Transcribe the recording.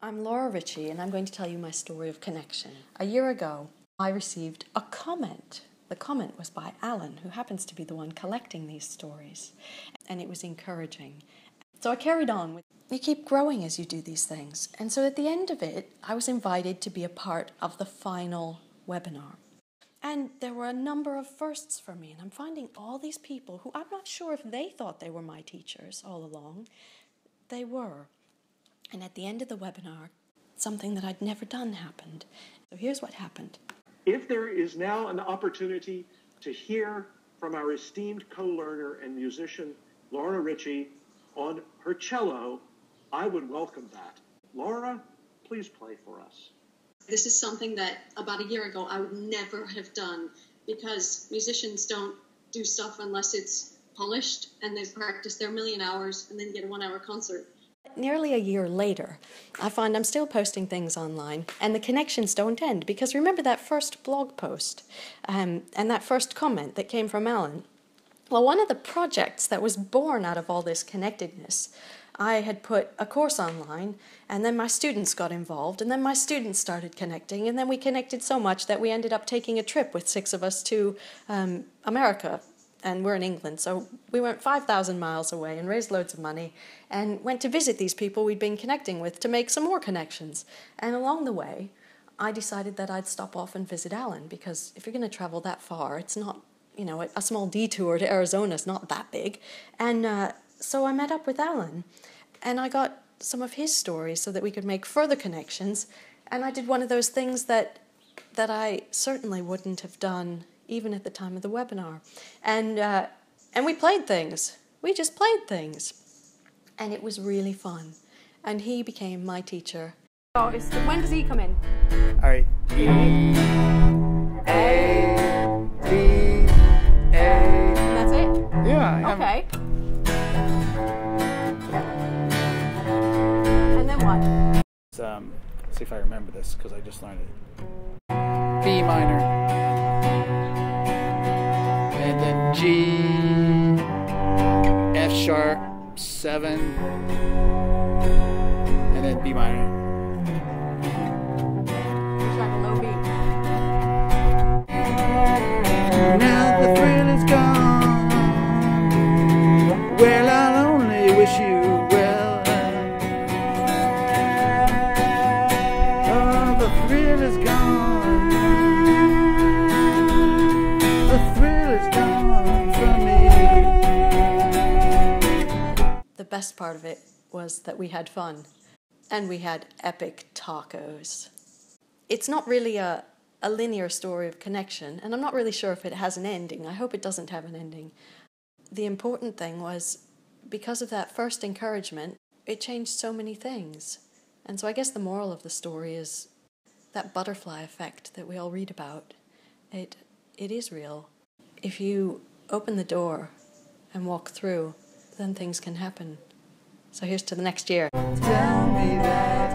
I'm Laura Ritchie, and I'm going to tell you my story of connection. A year ago, I received a comment. The comment was by Alan, who happens to be the one collecting these stories, and it was encouraging. So I carried on. You keep growing as you do these things. And so at the end of it, I was invited to be a part of the final webinar. And there were a number of firsts for me, and I'm finding all these people who I'm not sure if they thought they were my teachers all along. They were. And at the end of the webinar, something that I'd never done happened. So here's what happened. If there is now an opportunity to hear from our esteemed co-learner and musician, Laura Ritchie, on her cello, I would welcome that. Laura, please play for us. This is something that about a year ago I would never have done, because musicians don't do stuff unless it's polished and they've practiced their million hours and then get a 1-hour concert. Nearly a year later, I find I'm still posting things online, and the connections don't end, because remember that first blog post and that first comment that came from Alan? Well, one of the projects that was born out of all this connectedness, I had put a course online, and then my students got involved, and then my students started connecting, and then we connected so much that we ended up taking a trip with 6 of us to America. And we're in England, so we went 5,000 miles away and raised loads of money and went to visit these people we'd been connecting with to make some more connections. And along the way, I decided that I'd stop off and visit Alan, because if you're going to travel that far, it's not, you know, a small detour to Arizona is not that big. And so I met up with Alan, and I got some of his stories so that we could make further connections. And I did one of those things that I certainly wouldn't have done even at the time of the webinar. And we played things. We just played things. And it was really fun. And he became my teacher. Oh, when does E come in? All right. E, A, D, A. And that's it? Yeah. Okay. And then what? See if I remember this, because I just learned it. B minor. And then G, F sharp, 7, and then B minor. It's like a low B. Now the thrill is gone. Well, I'll only wish you well. Oh, the thrill is gone. The best part of it was that we had fun, and we had epic tacos. It's not really a linear story of connection, and I'm not really sure if it has an ending. I hope it doesn't have an ending. The important thing was, because of that first encouragement, it changed so many things. And so I guess the moral of the story is that butterfly effect that we all read about. It is real. If you open the door and walk through, then things can happen. So here's to the next year. Tell me that